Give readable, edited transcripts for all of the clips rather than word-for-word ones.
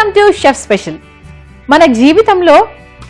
Welcome to chef special. మన జీవితంలో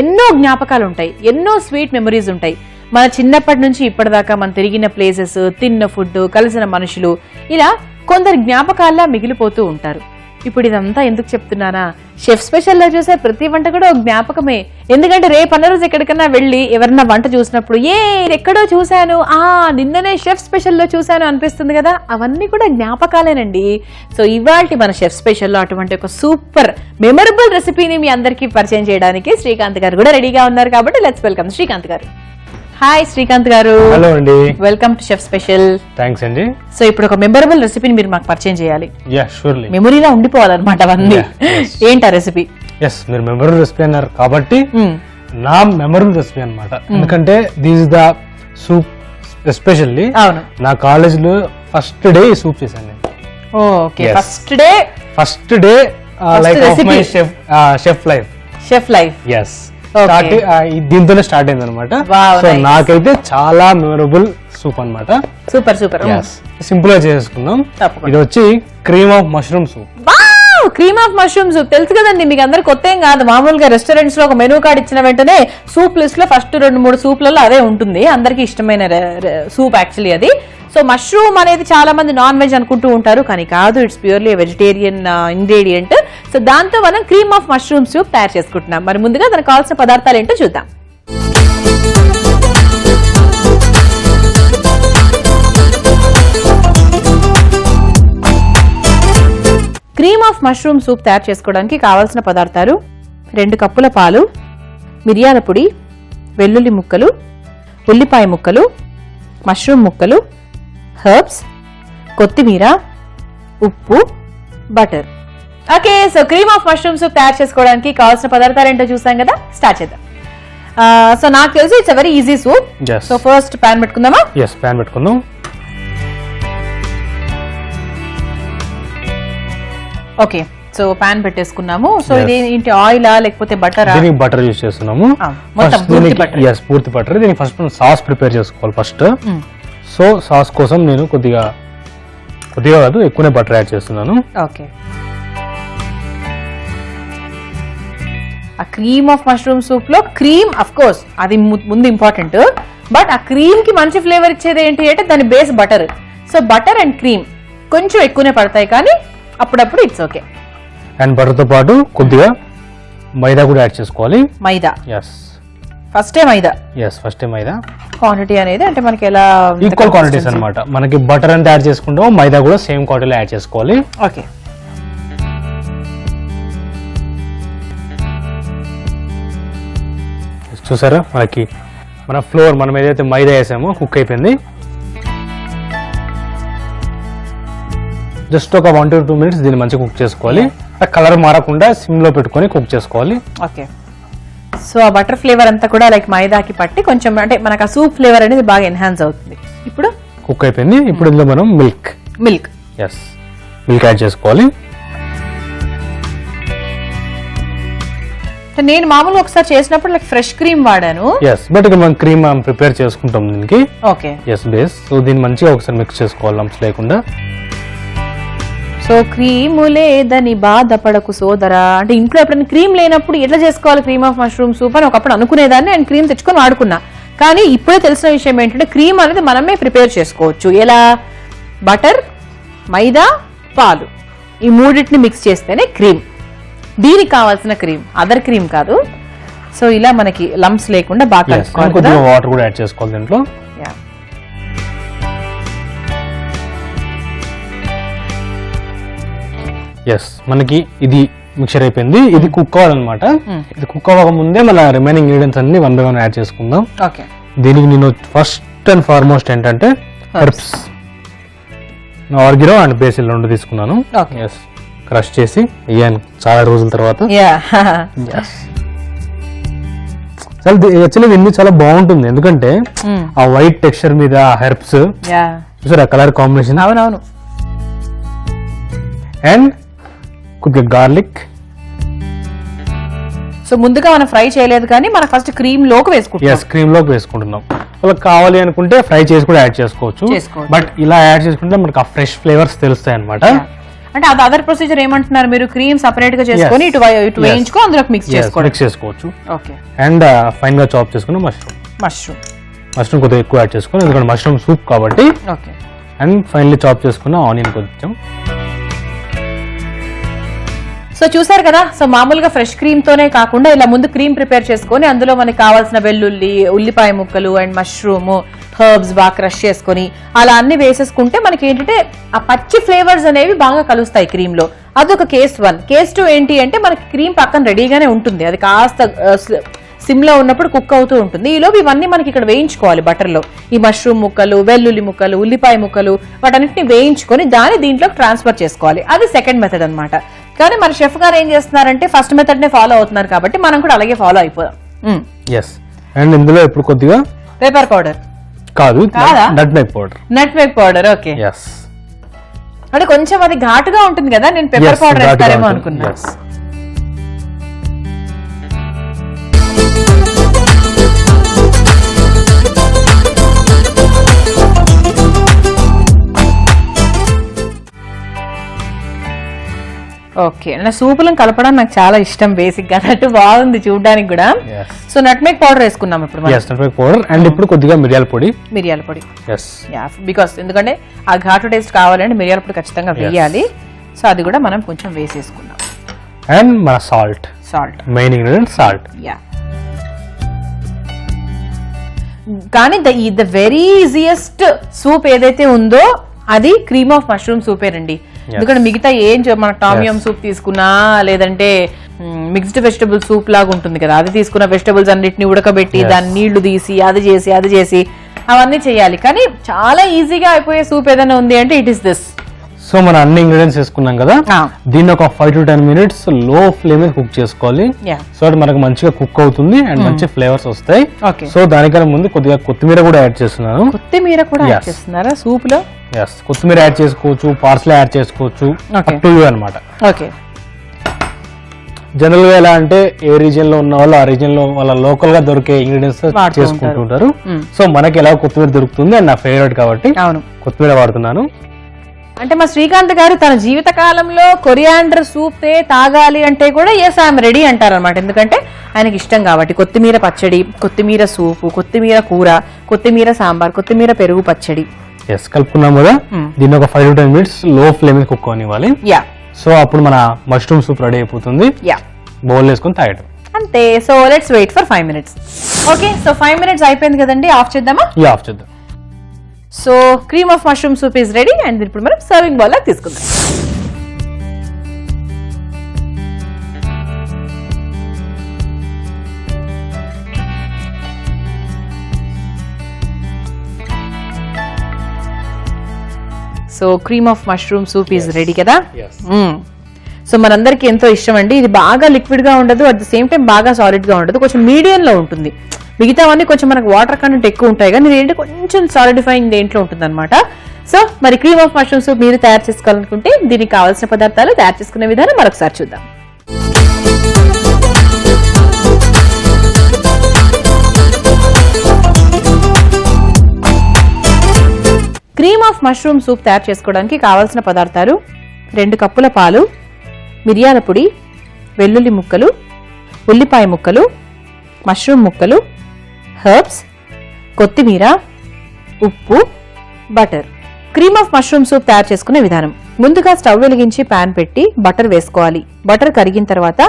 ఎన్నో జ్ఞాపకాలు ఉంటాయి, ఎన్నో స్వీట్ మెమరీస్ ఉంటాయి. మన చిన్నప్పటి నుంచి ఇప్పటిదాకా మనం తిరిగిన ప్లేసెస్, తిన్న ఫుడ్, కలిసిన మనుషులు, ఇలా కొందరు జ్ఞాపకాల్లా మిగిలిపోతూ ఉంటారు. ఇప్పుడు ఇదంతా ఎందుకు చెప్తున్నానా, షెఫ్ స్పెషల్లో చూసే ప్రతి వంట కూడా ఒక జ్ఞాపకమే. ఎందుకంటే రేపు అన్న రోజు ఎక్కడికన్నా వెళ్ళి ఎవరన్నా వంట చూసినప్పుడు ఎక్కడో చూశాను, నిన్ననే షెఫ్ స్పెషల్లో చూశాను అనిపిస్తుంది కదా, అవన్నీ కూడా జ్ఞాపకాలేనండి. సో ఇవాళ మన షెఫ్ స్పెషల్లో అటువంటి ఒక సూపర్ మెమరబుల్ రెసిపీని మీ అందరికీ పరిచయం చేయడానికి శ్రీకాంత్ గారు కూడా రెడీగా ఉన్నారు. కాబట్టి లెట్స్ వెల్కమ్ శ్రీకాంత్ గారు. హాయ్ శ్రీకాంత్ గారు. హలో అండి, welcome to chef special. Thanks అండి. సో ఇప్పుడు ఒక మెమరబుల్ రెసిపీని మీరు మాకు పరిచయం చేయాలి. యా షూర్లీ, మెమరీలా ఉండిపోవాలన్నమాట అవన్నీ. ఏంటి ఆ రెసిపీ? ఎస్, మీరు మెమరబుల్ రెసిపీ అన్నారు కాబట్టి నా మెమరబుల్ రెసిపీ అన్నమాట. ఎందుకంటే this is the soup. Especially అవును, నా కాలేజ్ లో ఫస్ట్ డే సూప్ చేశాను నేను. Okay, Yes. First day like of my chef life. Yes, దీంతోనే స్టార్ట్ అయింది అనమాట. సో నాకైతే చాలా మెమరబుల్ సూప్ అన్నమాట. Super super. సింపుల్ గా చేసుకుందాం. ఇది వచ్చి cream of mushroom soup. Cream of mushroom soup తెలుసు కదండి మీకు అందరు, కొత్త ఏం కాదు. మామూలుగా రెస్టారెంట్స్ లో ఒక మెనూ కార్డ్ ఇచ్చిన వెంటనే సూప్ లిస్ట్ లో ఫస్ట్ 2-3 సూప్లలో అదే ఉంటుంది. అందరికి ఇష్టమైన సూప్ యాక్చువల్లీ అది. సో మష్రూమ్ అనేది చాలా మంది నాన్ వెజ్ అనుకుంటూ ఉంటారు, కానీ కాదు, it's purely vegetarian ingredient. So దాంతో మనం క్రీమ్ ఆఫ్ మష్రూమ్ సూప్ తయారు చేసుకుంటున్నాం. మరి ముందుగా దానికి కావాల్సిన పదార్థాలు ఏంటో చూద్దాం. క్రీమ్ ఆఫ్ మష్రూమ్ సూప్ తయారు చేసుకోవడానికి కావాల్సిన పదార్థాలు: 2 కప్పుల పాలు, మిరియాల పొడి, వెల్లుల్లి ముక్కలు, ఉల్లిపాయ ముక్కలు, మష్రూమ్ ముక్కలు, హెర్బ్స్, కొత్తిమీర, ఉప్పు, butter. Okay, so cream of mushroom soup తయారు చేసుకోవడానికి కావాల్సిన పదార్థాలు ఏంటో చూసాం కదా, స్టార్ట్ చేద్దాం. సో నాకు తెలిసి it's very easy soup. So first pan పెట్టుకుందామా? ఎస్, ప్యాన్ పెట్టుకుందాం. ఓకే, సో పాన్ పెట్టేసుకున్నాము. సో ఇది ఏంటి, ఆయిలా లేకపోతే బటరా? దీనికి బటర్ యూస్ చేస్తున్నాము. పూర్తి బటర్. దీనికి ఫస్ట్ సాస్ ప్రిపేర్ చేసుకోవాలి ఫస్ట్. సో సాస్ కోసం నేను కొద్దిగా కాదు, ఎక్కువనే బటర్ యాడ్ చేస్తున్నాను. ఓకే, ఆ క్రీమ్ ఆఫ్ మష్రూమ్ సూప్ లో క్రీమ్ అఫ్ కోర్స్ అది ముందు ఇంపార్టెంట్, బట్ ఆ క్రీమ్ కి మంచి ఫ్లేవర్ ఇచ్చేది ఏంటి అంటే దాని base butter. So butter and cream కొంచెం ఎక్కువనే పడతాయి, కానీ అప్పుడప్పుడు ఇట్స్ ఓకే. అండ్ బటర్ తో పాటు కొద్దిగా మైదా కూడా యాడ్ చేసుకోవాలి. మైదా? ఎస్, ఫస్ట్ మైదా. ఎస్, ఫస్ట్ మైదా. క్వాంటిటీ అనేది అంటే మనకి ఎలా? ఈక్వల్ క్వాంటిటీస్ అన్నమాట. మనకి బటర్ ఎంత యాడ్ చేసుకుంటామో మైదా కూడా సేమ్ క్వాంటిటీలో యాడ్ చేసుకోవాలి. ఓకే, చూసారా, మన ఫ్లోర్ మనం ఏదైతే మైదా వేసామో కుక్ అయిపోయింది. జస్ట్ ఒక 1 to 2 minutes దీన్ని మంచిగా కుక్ చేసుకోవాలి. కలర్ మారకుండా సిమ్ లో పెట్టుకొని కుక్ చేసుకోవాలి. ఓకే, సో ఆ బటర్ ఫ్లేవర్ అంతా కూడా లైక్ మైదాకి పట్టి కొంచెం అంటే మనకు ఆ సూప్ ఫ్లేవర్ అనేది బాగా ఎన్హాన్స్ అవుతుంది. ఇప్పుడు కుక్ అయిపోయింది. ఇప్పుడు ఇందులో మనం మిల్క్ ఎస్ మిల్క్ యాడ్ చేసుకోవాలి. నేను మామూలుగా ఒకసారి చేసినప్పుడు లైక్ ఫ్రెష్ క్రీమ్ వాడాను. ఎస్, బట్ ఇక మనం క్రీమ్ ప్రిపేర్ చేసుకుంటాం దీనికి. Okay, yes, base. సో దీన్ని మంచిగా ఒకసారి మిక్స్ చేసుకోవాలి లంప్స్ లేకుండా. సో క్రీము లేదని బాధపడకు సోదరా అంటే ఇంట్లో ఎప్పుడైనా క్రీమ్ లేనప్పుడు ఎట్లా చేసుకోవాలి క్రీమ్ ఆఫ్ మష్రూమ్ సూప్ అని ఒకప్పుడు అనుకునేదాన్ని. నేను క్రీమ్ తెచ్చుకొని వాడుకున్నా, కానీ ఇప్పుడే తెలిసిన విషయం ఏంటంటే క్రీమ్ అనేది మనమే ప్రిపేర్ చేసుకోవచ్చు. ఎలా? బటర్, మైదా, పాలు, ఈ మూడింటిని మిక్స్ చేస్తేనే క్రీమ్. దీనికి కావాల్సిన క్రీమ్ అదర్ క్రీమ్ కాదు. సో ఇలా మనకి లంప్స్ లేకుండా బాగా కలుపుకోవాలి. వాటర్ కూడా యాడ్ చేసుకోవాలి దీంట్లో. ఎస్, మనకి ఇది మిక్చర్ అయిపోయింది. ఇది కుక్ అవ్వాలన్నమాట. ఇది కుక్ అవ్వక ముందే మన రిమైనింగ్ ఇంగ్రీడియంట్స్ అన్ని 1 by 1 యాడ్ చేసుకుందాం. ఓకే, దీనికి నేను ఫస్ట్ అండ్ ఫార్మోస్ట్ ఏంటంటే హెర్బ్స్, ఆర్గిరో అండ్ బేసిల్ 2 తీసుకున్నాను. ఎస్, క్రష్ చేసి వేయాను చాలా రోజుల తర్వాత. యాక్చువల్లీ ఇది చాలా బాగుంటుంది, ఎందుకంటే ఆ వైట్ టెక్స్చర్ మీద హెర్బ్స్ చూసారా, కలర్ కాంబినేషన్. అవునవును. అండ్ కొద్దిగా గార్లిక్. సో ముందుగా మనం ఫ్రై చేయలేదు, కానీ మనం ఫస్ట్ క్రీమ్ లోకి వేసుకుంటాం. ఎస్, క్రీమ్ లోకి వేసుకుంటున్నాం. వాళ్ళకి కావాలి అనుకుంటే ఫ్రై చేసి కూడా యాడ్ చేసుకోవచ్చు, బట్ ఇలా యాడ్ చేసుకుంటే మనకు ఆ ఫ్రెష్ ఫ్లేవర్స్ తెలుస్తాయి అనమాట. అంటే అది అదర్ ప్రొసీజర్ ఏమంటున్నారు మీరు? క్రీమ్ సెపరేట్ గా చేసుకొని ఇటు వేయించుకో అందులో మిక్స్ చేసుకోవచ్చు. ఓకే. అండ్ ఫైన్ గా చాప్ చేసుకున్న మష్రూమ్ కొద్దిగా ఎక్కువ యాడ్ చేసుకోండి, ఎందుకంటే మష్రూమ్ సూప్ కాబట్టి. ఓకే. అండ్ ఫైనల్లీ చాప్ చేసుకున్న ఆనియన్ కొంచెం. సో చూసారు కదా, సో మామూలుగా ఫ్రెష్ క్రీమ్ తోనే కాకుండా ఇలా ముందు క్రీమ్ ప్రిపేర్ చేసుకొని అందులో మనకి కావాల్సిన వెల్లుల్లి, ఉల్లిపాయ ముక్కలు అండ్ మష్రూమ్, హర్బ్స్ బాగా క్రష్ చేసుకొని అలా అన్ని వేసేసుకుంటే మనకి ఏంటంటే ఆ పచ్చి ఫ్లేవర్స్ అనేవి బాగా కలుస్తాయి క్రీమ్ లో. అదొక కేస్ 1. కేస్ 2 ఏంటి అంటే మనకి క్రీమ్ పక్కన రెడీగానే ఉంటుంది, అది కాస్త సిమ్ లో ఉన్నప్పుడు కుక్ అవుతూ ఉంటుంది. ఈలోపు ఇవన్నీ మనకి ఇక్కడ వేయించుకోవాలి బటర్ లో. ఈ మష్రూమ్ ముక్కలు, వెల్లుల్లి ముక్కలు, ఉల్లిపాయ ముక్కలు వాటన్నిటిని వేయించుకొని దాన్ని దీంట్లోకి ట్రాన్స్ఫర్ చేసుకోవాలి. అది సెకండ్ మెథడ్ అన్నమాట. కానీ మన షెఫ్ గారు ఏం చేస్తున్నారంటే ఫస్ట్ మెథడ్ నే ఫాలో అవుతున్నారు కాబట్టి మనం కూడా అలాగే ఫాలో అయిపోదాం. అండ్ ఇందులో ఇప్పుడు కొద్దిగా పెప్పర్ పౌడర్ కాదు, నట్మేగ్ పౌడర్. ఓకే. అంటే కొంచెం అది ఘాటుగా ఉంటుంది కదా, నేను పెప్పర్ పౌడర్ వేస్తారేమో అనుకున్నా. ఓకే. నా సూపులను కలపడం నాకు చాలా ఇష్టం బేసిక్ గా, అన్నట్టు బాగుంది చూడడానికి కూడా. సో నట్మేగ్ పౌడర్ వేసుకున్నాం ఇప్పుడు. నట్మేగ్ పౌడర్ అండ్ ఇప్పుడు కొద్దిగా మిరియాల పొడి. బికాస్ ఎందుకంటే ఆ ఘాటు టేస్ట్ కావాలంటే మిరియాల పొడి ఖచ్చితంగా వేయాలి. సో అది కూడా మనం కొంచెం వేసేసుకున్నాం. అండ్ మన సాల్ట్ మెయిన్ ఇంగ్రీడియంట్ సాల్ట్. కానీ ద వెరీ ఈజియెస్ట్ సూప్ ఏదైతే ఉందో అది క్రీమ్ ఆఫ్ మష్రూమ్ సూపేనండి. ఎందుకంటే మిగతా ఏం మన టామియం సూప్ తీసుకున్నా లేదంటే మిక్స్డ్ వెజిటబుల్ సూప్ లాగా ఉంటుంది కదా, అది తీసుకున్న వెజిటబుల్స్ అన్నిటిని ఉడకబెట్టి దాన్ని నీళ్లు తీసి అది చేసి అవన్నీ చేయాలి. కానీ చాలా ఈజీగా అయిపోయే సూప్ ఏదైనా ఉంది అంటే ఇట్ ఇస్ దిస్. సో మనం అన్ని ఇంగ్రీడియంట్స్ వేసుకున్నాం కదా, దీన్ని ఒక 5 to 10 minutes లో ఫ్లేమ్ మీద కుక్ చేసుకోవాలి. సో అది మనకు మంచిగా కుక్ అవుతుంది అండ్ మంచి ఫ్లేవర్స్ వస్తాయి. సో దానికన్నా ముందు కొద్దిగా కొత్తిమీర కూడా యాడ్ చేస్తున్నాను. కొత్తిమీర కూడా యాడ్ చేస్తున్నారా సూప్ లో? కొత్తిమీర యాడ్ చేసుకోవచ్చు, పార్స్లీ యాడ్ చేసుకోవచ్చు, అప్ టు యు అన్నమాట. ఓకే. జనరల్ గా ఎలా అంటే ఏ రీజియన్ లో ఉన్న వాళ్ళు ఆ రీజియన్ లో వాళ్ళ లోకల్ గా దొరికే ఇంగ్రీడియంట్స్ చేసుకుంటుంటారు. సో మనకి ఎలా కొత్తిమీర దొరుకుతుంది అండ్ నా ఫేవరెట్ కాబట్టి కొత్తిమీర వాడుతున్నాను. అంటే మా శ్రీకాంత్ గారు తన జీవిత కాలంలో కొరియాండర్ సూప్ తాగాలి అంటే కూడా ఎస్ ఐఎమ్ రెడీ అంటారు అనమాట. ఎందుకంటే ఆయనకి ఇష్టం కాబట్టి. కొత్తిమీర పచ్చడి, కొత్తిమీర సూపు, కొత్తిమీర కూర, కొత్తిమీర సాంబార్, కొత్తిమీర పెరుగు పచ్చడి కలుపుకున్నాం కదా. దీన్ని ఒక 5 to 10 minutes లో ఫ్లేమ్ మీద కుక్ అవ్వనివ్వాలి. సో అప్పుడు మన మష్రూమ్ సూప్ రెడీ అయిపోతుంది. బౌల్ వేసుకొని తాగడం అంతే. So let's wait for 5 minutes. Okay. So 5 minutes అయిపోయింది కదండి, ఆఫ్ చేద్దామా? ఆఫ్ చేద్దాం. So cream of mushroom soup is ready and ఇప్పుడు మనం సర్వింగ్ బౌల్ లాగా తీసుకుందాం. So cream of mushroom soup is ready కదా. సో మనందరికి ఎంతో ఇష్టం అండి. ఇది బాగా లిక్విడ్ గా ఉండదు, అట్ ద సేమ్ టైం బాగా సాలిడ్ గా ఉండదు, కొంచెం మీడియం లో ఉంటుంది. మిగతావన్నీ కొంచెం మనకు వాటర్ కంటెంట్ ఎక్కువ ఉంటాయి కానీ ఇది ఏంటి కొంచెం సాలిడిఫైయింగ్ దేంట్లో ఉంటుంది అనమాట. సో మరి క్రీమ్ ఆఫ్ మష్రూమ్ సూప్ మీరు తయారు చేసుకోవాలనుకుంటే దీనికి కావాల్సిన పదార్థాలు, తయారు చేసుకునే విధానం మరొకసారి చూద్దాం. క్రీమ్ ఆఫ్ మష్రూమ్ సూప్ తయారు చేసుకోవడానికి కావాల్సిన పదార్థాలు: 2 కప్పుల పాలు, మిరియాల పొడి, వెల్లుల్లి ముక్కలు, ఉల్లిపాయ ముక్కలు, మష్రూమ్ ముక్కలు, హర్బ్స్, కొత్తిమీర, ఉప్పు, butter. Cream of mushroom soup తయారు చేసుకునే విధానం: ముందుగా స్టవ్ వెలిగించి పాన్ పెట్టి బటర్ వేసుకోవాలి. బటర్ కరిగిన తర్వాత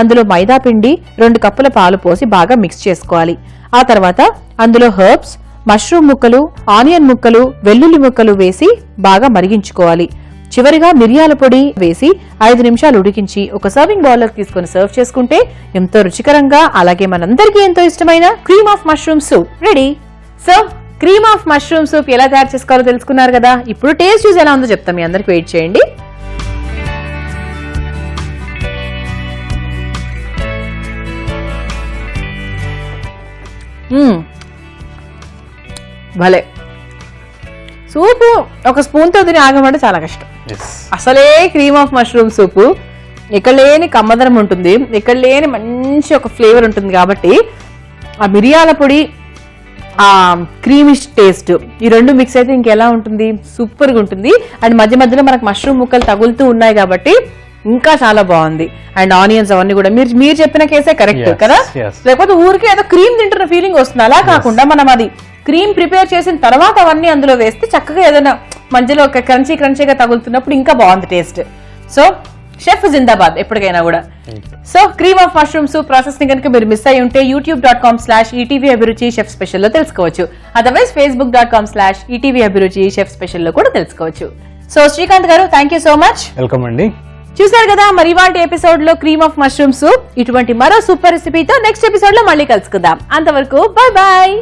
అందులో మైదా పిండి, 2 కప్పుల పాలు పోసి బాగా మిక్స్ చేసుకోవాలి. ఆ తర్వాత అందులో హర్బ్స్, మష్రూమ్ ముక్కలు, ఆనియన్ ముక్కలు, వెల్లుల్లి ముక్కలు వేసి బాగా మరిగించుకోవాలి. చివరిగా మిరియాల పొడి వేసి 5 నిమిషాలు ఉడికించి ఒక సర్వింగ్ బౌల్లోకి తీసుకుని సర్వ్ చేసుకుంటే ఎంతో రుచికరంగా అలాగే మనందరికీ ఎంతో ఇష్టమైన cream of mushroom soup ready. So cream of mushroom soup ఎలా తయారు చేసుకోవాలో తెలుసుకున్నారు కదా. ఇప్పుడు టేస్ట్ చూసి ఎలా ఉందో చెప్తాం, మీ అందరికి వెయిట్ చేయండి. భలే సూపు ఒక స్పూన్ తో తిని ఆగమంటే చాలా కష్టం. అసలే క్రీమ్ ఆఫ్ మష్రూమ్ సూపు ఇక్కడ లేని కమ్మదనం ఉంటుంది, ఇక్కడ లేని మంచి ఒక ఫ్లేవర్ ఉంటుంది. కాబట్టి ఆ మిరియాల పొడి, ఆ క్రీమిష్ టేస్ట్, ఈ రెండు మిక్స్ అయితే ఇంకెలా ఉంటుంది, సూపర్ గా ఉంటుంది. అండ్ మధ్య మధ్యలో మనకు మష్రూమ్ ముక్కలు తగులుతూ ఉన్నాయి కాబట్టి ఇంకా చాలా బాగుంది. అండ్ ఆనియన్స్ అవన్నీ కూడా మీరు చెప్పిన కేసే కరెక్ట్ కదా, లేకపోతే ఊరికే ఏదో క్రీమ్ తింటున్న ఫీలింగ్ వస్తుంది. అలా కాకుండా మనం అది క్రీమ్ ప్రిపేర్ చేసిన తర్వాత అవన్నీ అందులో వేస్తే చక్కగా ఏదైనా మధ్యలో ఒక క్రంచీగా తగులుతున్నప్పుడు ఇంకా బాగుంది టేస్ట్. సో షెఫ్ జిందాబాద్ ఎప్పటికైనా కూడా. So cream of mushroom soup process ని కనుక మీరు మిస్ అయ్యి ఉంటే youtube.com/ETV అభిరుచి షెఫ్ స్పెషల్ లో తెలుసుకోవచ్చు. అదర్వైజ్ facebook.com/ETV అభిరుచి షెఫ్ స్పెషల్ లో కూడా తెలుసుకోవచ్చు. సో శ్రీకాంత్ గారు, thank you so much. Welcome అండి. చూసారు కదా మరి ఇవాల్టి ఎపిసోడ్ లో క్రీమ్ ఆఫ్ మష్రూమ్ సూప్. ఇటువంటి మరో సూపర్ రెసిపీతో నెక్స్ట్ ఎపిసోడ్ లో మళ్ళీ కలుసుకుందాం. అంతవరకు బాయ్ బాయ్.